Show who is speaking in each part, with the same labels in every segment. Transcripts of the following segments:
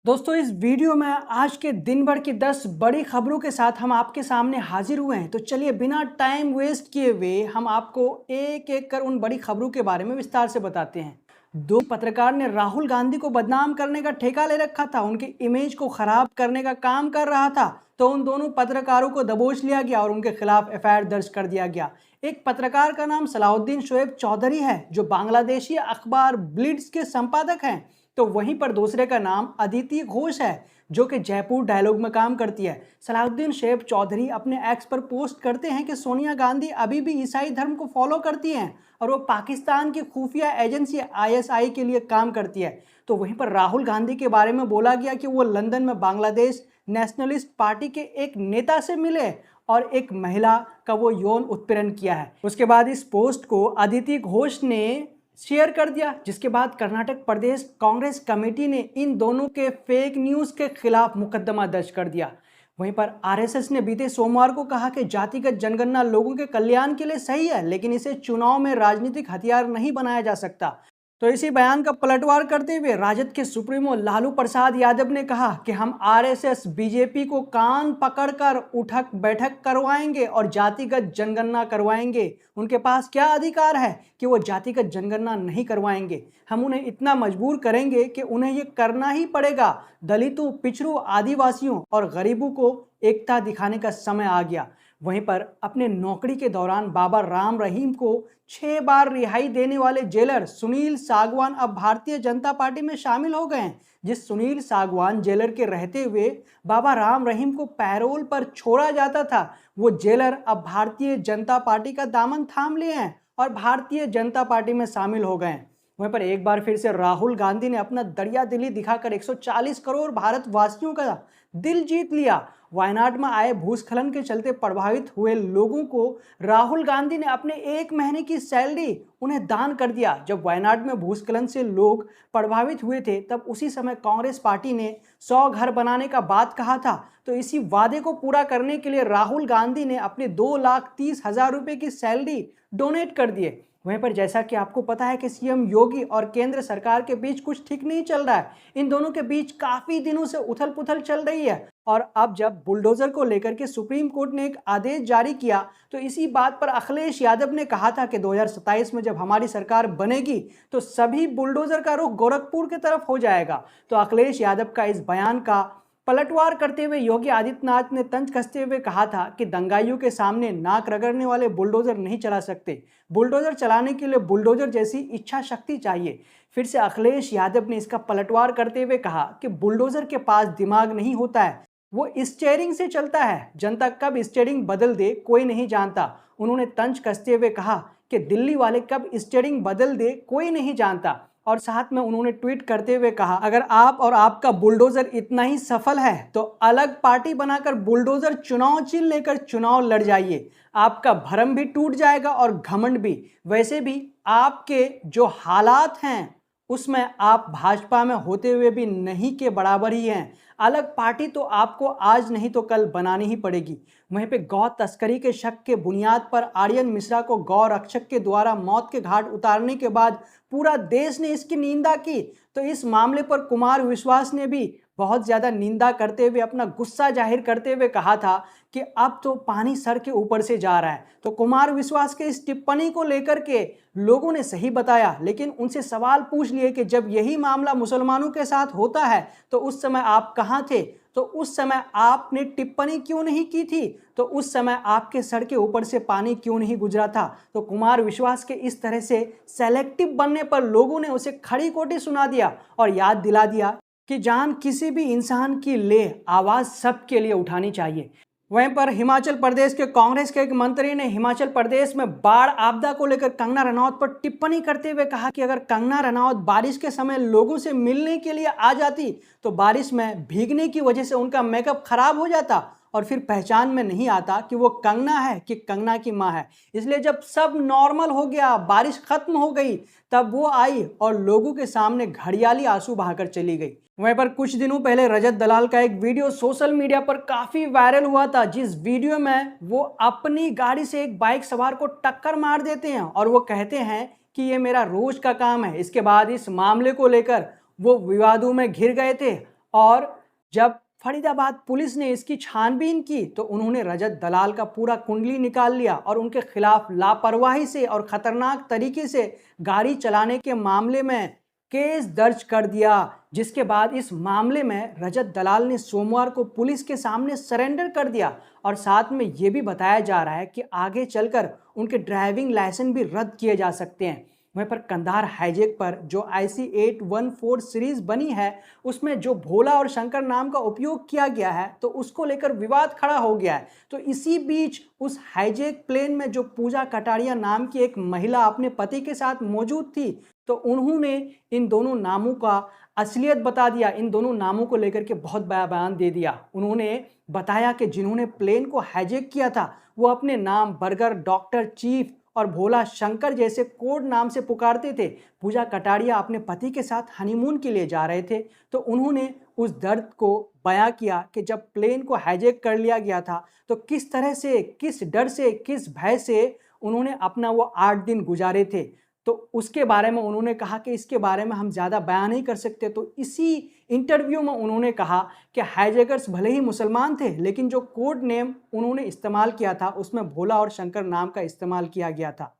Speaker 1: दोस्तों इस वीडियो में आज के दिन भर की 10 बड़ी खबरों के साथ हम आपके सामने हाजिर हुए हैं। तो चलिए बिना टाइम वेस्ट किए हुए हम आपको एक एक कर उन बड़ी खबरों के बारे में विस्तार से बताते हैं। दो पत्रकार ने राहुल गांधी को बदनाम करने का ठेका ले रखा था, उनकी इमेज को खराब करने का काम कर रहा था। तो उन दोनों पत्रकारों को दबोच लिया गया और उनके खिलाफ एफआईआर दर्ज कर दिया गया। एक पत्रकार का नाम सलाउद्दीन शोएब चौधरी है जो बांग्लादेशी अखबार ब्लिट्स के संपादक हैं। तो वहीं पर दूसरे का नाम अदिति घोष है जो कि जयपुर डायलॉग में काम करती है। सलाउद्दीन शोएब चौधरी अपने एक्स पर पोस्ट करते हैं कि सोनिया गांधी अभी भी ईसाई धर्म को फॉलो करती हैं और वो पाकिस्तान की खुफिया एजेंसी आईएसआई के लिए काम करती है। तो वहीं पर राहुल गांधी के बारे में बोला गया कि वो लंदन में बांग्लादेश नेशनलिस्ट पार्टी के एक नेता से मिले और एक महिला का वो यौन उत्पीड़न किया है। उसके बाद इस पोस्ट को अदिति घोष ने शेयर कर दिया, जिसके बाद कर्नाटक प्रदेश कांग्रेस कमेटी ने इन दोनों के फेक न्यूज़ के खिलाफ मुकदमा दर्ज कर दिया। वहीं पर आरएसएस ने बीते सोमवार को कहा कि जातिगत जनगणना लोगों के कल्याण के लिए सही है, लेकिन इसे चुनाव में राजनीतिक हथियार नहीं बनाया जा सकता। तो इसी बयान का पलटवार करते हुए राजद के सुप्रीमो लालू प्रसाद यादव ने कहा कि हम आरएसएस बीजेपी को कान पकड़कर उठक बैठक करवाएंगे और जातिगत जनगणना करवाएंगे। उनके पास क्या अधिकार है कि वो जातिगत जनगणना नहीं करवाएंगे? हम उन्हें इतना मजबूर करेंगे कि उन्हें ये करना ही पड़ेगा। दलितों, पिछड़ों, आदिवासियों और गरीबों को एकता दिखाने का समय आ गया। वहीं पर अपने नौकरी के दौरान बाबा राम रहीम को 6 बार रिहाई देने वाले जेलर सुनील सागवान अब भारतीय जनता पार्टी में शामिल हो गए हैं। जिस सुनील सागवान जेलर के रहते हुए बाबा राम रहीम को पैरोल पर छोड़ा जाता था, वो जेलर अब भारतीय जनता पार्टी का दामन थाम लिए हैं और भारतीय जनता पार्टी में शामिल हो गए हैं। वहीं पर एक बार फिर से राहुल गांधी ने अपना दरिया दिली दिखाकर 140 करोड़ भारतवासियों का दिल जीत लिया। वायनाड में आए भूस्खलन के चलते प्रभावित हुए लोगों को राहुल गांधी ने अपने 1 महीने की सैलरी उन्हें दान कर दिया। जब वायनाड में भूस्खलन से लोग प्रभावित हुए थे तब उसी समय कांग्रेस पार्टी ने 100 घर बनाने का बात कहा था। तो इसी वादे को पूरा करने के लिए राहुल गांधी ने अपने 2,30,000 रुपये की सैलरी डोनेट कर दिए। वहीं पर जैसा कि आपको पता है कि सीएम योगी और केंद्र सरकार के बीच कुछ ठीक नहीं चल रहा है। इन दोनों के बीच काफी दिनों से उथल पुथल चल रही है और अब जब बुलडोजर को लेकर के सुप्रीम कोर्ट ने एक आदेश जारी किया तो इसी बात पर अखिलेश यादव ने कहा था कि 2027 में जब हमारी सरकार बनेगी तो सभी बुलडोजर का रुख गोरखपुर की तरफ हो जाएगा। तो अखिलेश यादव का इस बयान का पलटवार करते हुए योगी आदित्यनाथ ने तंज कसते हुए कहा था कि दंगाइयों के सामने नाक रगड़ने वाले बुलडोजर नहीं चला सकते। बुलडोजर चलाने के लिए बुलडोजर जैसी इच्छा शक्ति चाहिए। फिर से अखिलेश यादव ने इसका पलटवार करते हुए कहा कि बुलडोजर के पास दिमाग नहीं होता है, वो स्टीयरिंग से चलता है। जनता कब स्टीयरिंग बदल दे कोई नहीं जानता। उन्होंने तंज कसते हुए कहा कि दिल्ली वाले कब स्टीयरिंग बदल दे कोई नहीं जानता। और साथ में उन्होंने ट्वीट करते हुए कहा, अगर आप और आपका बुलडोजर इतना ही सफल है तो अलग पार्टी बनाकर बुलडोजर चुनाव चिन्ह लेकर चुनाव लड़ जाइए। आपका भरम भी टूट जाएगा और घमंड भी। वैसे भी आपके जो हालात हैं उसमें आप भाजपा में होते हुए भी नहीं के बराबर ही हैं। अलग पार्टी तो आपको आज नहीं तो कल बनानी ही पड़ेगी। वहीं पे गौ तस्करी के शक के बुनियाद पर आर्यन मिश्रा को गौ रक्षक के द्वारा मौत के घाट उतारने के बाद पूरा देश ने इसकी निंदा की। तो इस मामले पर कुमार विश्वास ने भी बहुत ज़्यादा निंदा करते हुए अपना गुस्सा जाहिर करते हुए कहा था कि अब तो पानी सर के ऊपर से जा रहा है। तो कुमार विश्वास के इस टिप्पणी को लेकर के लोगों ने सही बताया, लेकिन उनसे सवाल पूछ लिए कि जब यही मामला मुसलमानों के साथ होता है तो उस समय आप कहाँ थे? तो उस समय आपने टिप्पणी क्यों नहीं की थी? तो उस समय आपके सर के ऊपर से पानी क्यों नहीं गुजरा था? तो कुमार विश्वास के इस तरह से सेलेक्टिव बनने पर लोगों ने उसे खड़ी खोटी सुना दिया और याद दिला दिया कि जान किसी भी इंसान की ले, आवाज़ सबके लिए उठानी चाहिए। वहीं पर हिमाचल प्रदेश के कांग्रेस के एक मंत्री ने हिमाचल प्रदेश में बाढ़ आपदा को लेकर कंगना रनौत पर टिप्पणी करते हुए कहा कि अगर कंगना रनौत बारिश के समय लोगों से मिलने के लिए आ जाती तो बारिश में भीगने की वजह से उनका मेकअप खराब हो जाता और फिर पहचान में नहीं आता कि वो कंगना है कि कंगना की माँ है। इसलिए जब सब नॉर्मल हो गया, बारिश खत्म हो गई, तब वो आई और लोगों के सामने घड़ियाली आंसू बहाकर चली गई। वहीं पर कुछ दिनों पहले रजत दलाल का एक वीडियो सोशल मीडिया पर काफी वायरल हुआ था, जिस वीडियो में वो अपनी गाड़ी से एक बाइक सवार को टक्कर मार देते हैं और वो कहते हैं कि ये मेरा रोज का काम है। इसके बाद इस मामले को लेकर वो विवादों में घिर गए थे और जब फरीदाबाद पुलिस ने इसकी छानबीन की तो उन्होंने रजत दलाल का पूरा कुंडली निकाल लिया और उनके खिलाफ लापरवाही से और खतरनाक तरीके से गाड़ी चलाने के मामले में केस दर्ज कर दिया, जिसके बाद इस मामले में रजत दलाल ने सोमवार को पुलिस के सामने सरेंडर कर दिया और साथ में ये भी बताया जा रहा है कि आगे चलकर उनके ड्राइविंग लाइसेंस भी रद्द किए जा सकते हैं। वहीं पर कंधार हाईजैक पर जो IC 814 सीरीज बनी है उसमें जो भोला और शंकर नाम का उपयोग किया गया है तो उसको लेकर विवाद खड़ा हो गया है। तो इसी बीच उस हाईजैक प्लेन में जो पूजा कटारिया नाम की एक महिला अपने पति के साथ मौजूद थी तो उन्होंने इन दोनों नामों का असलियत बता दिया, इन दोनों नामों को लेकर के बहुत बड़ा बयान दे दिया। उन्होंने बताया कि जिन्होंने प्लेन को हाईजैक किया था वो अपने नाम बर्गर, डॉक्टर, चीफ और भोला शंकर जैसे कोड नाम से पुकारते थे। पूजा कटारिया अपने पति के साथ हनीमून के लिए जा रहे थे तो उन्होंने उस दर्द को बयां किया कि जब प्लेन को हाईजैक कर लिया गया था तो किस तरह से, किस डर से, किस भय से उन्होंने अपना वो 8 दिन गुजारे थे। तो उसके बारे में उन्होंने कहा कि इसके बारे में हम ज़्यादा बयान नहीं कर सकते। तो इसी इंटरव्यू में उन्होंने कहा कि हाईजैकर्स भले ही मुसलमान थे लेकिन जो कोड नेम उन्होंने इस्तेमाल किया था उसमें भोला और शंकर नाम का इस्तेमाल किया गया था।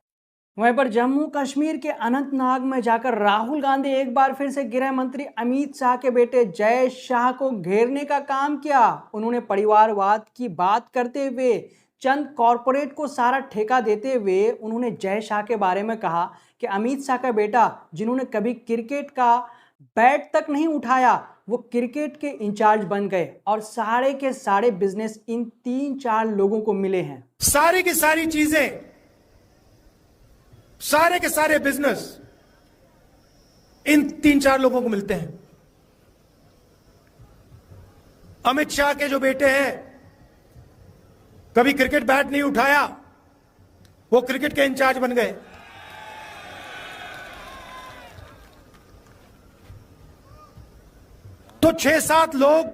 Speaker 1: वहीं पर जम्मू कश्मीर के अनंतनाग में जाकर राहुल गांधी एक बार फिर से गृह मंत्री अमित शाह के बेटे जय शाह को घेरने का काम किया। उन्होंने परिवारवाद की बात करते हुए चंद कॉरपोरेट को सारा ठेका देते हुए उन्होंने जय शाह के बारे में कहा कि अमित शाह का बेटा जिन्होंने कभी क्रिकेट का बैट तक नहीं उठाया वो क्रिकेट के इंचार्ज बन गए और सारे के सारे बिजनेस इन 3-4 लोगों को मिले हैं।
Speaker 2: सारी की सारी चीजें, सारे के सारे बिजनेस इन 3-4 लोगों को मिलते हैं। अमित शाह के जो बेटे हैं कभी क्रिकेट बैट नहीं उठाया, वो क्रिकेट के इंचार्ज बन गए। तो 6-7 लोग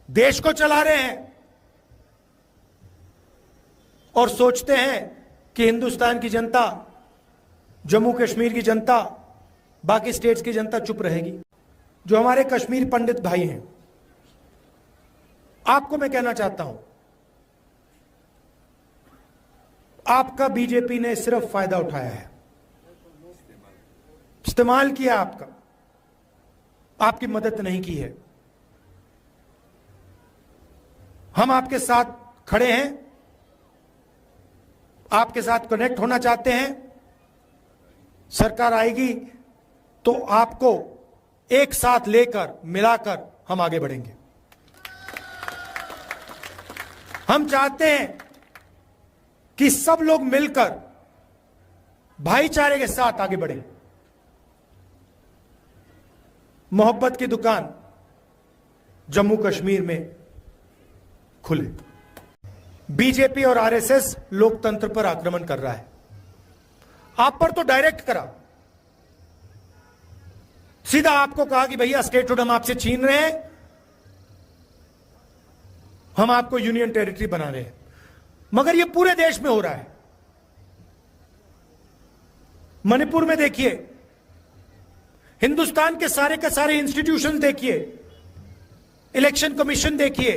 Speaker 2: देश को चला रहे हैं और सोचते हैं कि हिंदुस्तान की जनता, जम्मू कश्मीर की जनता, बाकी स्टेट्स की जनता चुप रहेगी। जो हमारे कश्मीर पंडित भाई हैं, आपको मैं कहना चाहता हूं, आपका बीजेपी ने सिर्फ फायदा उठाया है, इस्तेमाल किया आपका, आपकी मदद नहीं की है। हम आपके साथ खड़े हैं, आपके साथ कनेक्ट होना चाहते हैं। सरकार आएगी तो आपको एक साथ लेकर, मिलाकर हम आगे बढ़ेंगे। हम चाहते हैं कि सब लोग मिलकर भाईचारे के साथ आगे बढ़ें। मोहब्बत की दुकान जम्मू कश्मीर में खुले। बीजेपी और आरएसएस लोकतंत्र पर आक्रमण कर रहा है। आप पर तो डायरेक्ट करा, सीधा आपको कहा कि भैया स्टेटहुड हम आपसे छीन रहे हैं, हम आपको यूनियन टेरिटरी बना रहे हैं। मगर यह पूरे देश में हो रहा है। मणिपुर में देखिए, हिंदुस्तान के सारे इंस्टीट्यूशन देखिए, इलेक्शन कमीशन देखिए,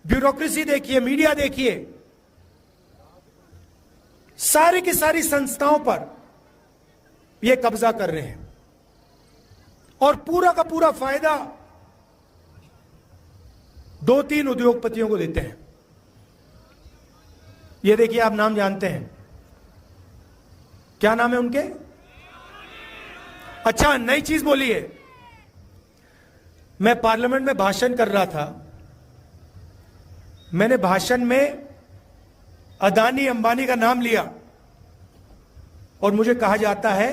Speaker 2: ब्यूरोक्रेसी देखिए, मीडिया देखिए, सारी की सारी संस्थाओं पर यह कब्जा कर रहे हैं और पूरा का पूरा फायदा 2-3 उद्योगपतियों को देते हैं। ये देखिए, आप नाम जानते हैं, क्या नाम है उनके? अच्छा, नई चीज बोली है। मैं पार्लियामेंट में भाषण कर रहा था, मैंने भाषण में अदानी अंबानी का नाम लिया और मुझे कहा जाता है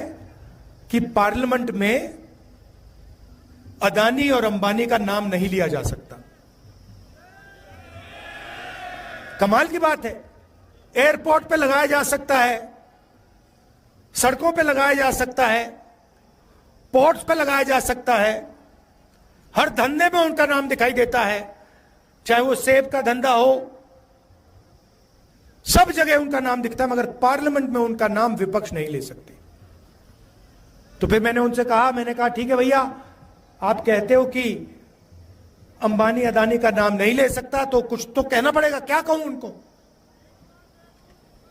Speaker 2: कि पार्लियामेंट में अदानी और अंबानी का नाम नहीं लिया जा सकता। कमाल की बात है। एयरपोर्ट पे लगाया जा सकता है, सड़कों पे लगाया जा सकता है, पोर्ट्स पे लगाया जा सकता है, हर धंधे में उनका नाम दिखाई देता है, चाहे वो सेब का धंधा हो, सब जगह उनका नाम दिखता है, मगर पार्लियामेंट में उनका नाम विपक्ष नहीं ले सकते। तो फिर मैंने उनसे कहा, मैंने कहा ठीक है भैया, आप कहते हो कि अंबानी अदानी का नाम नहीं ले सकता, तो कुछ तो कहना पड़ेगा, क्या कहूं उनको।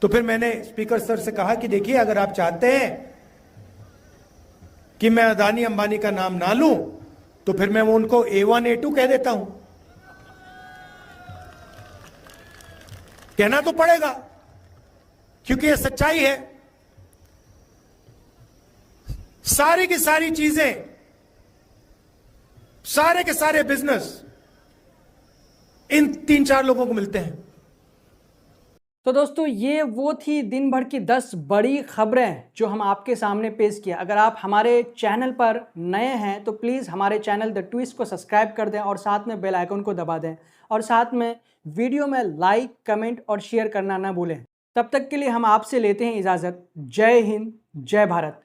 Speaker 2: तो फिर मैंने स्पीकर सर से कहा कि देखिए, अगर आप चाहते हैं कि मैं अदानी अंबानी का नाम ना लूं, तो फिर मैं उनको A1 A2 कह देता हूं। कहना तो पड़ेगा, क्योंकि यह सच्चाई है। सारी की सारी चीजें, सारे के सारे बिजनेस इन 3-4 लोगों को मिलते हैं।
Speaker 1: तो दोस्तों, ये वो थी दिन भर की 10 बड़ी खबरें जो हम आपके सामने पेश किया। अगर आप हमारे चैनल पर नए हैं तो प्लीज़ हमारे चैनल द ट्विस्ट को सब्सक्राइब कर दें और साथ में बेल आइकन को दबा दें, और साथ में वीडियो में लाइक, कमेंट और शेयर करना ना भूलें। तब तक के लिए हम आपसे लेते हैं इजाज़त। जय हिंद, जय भारत।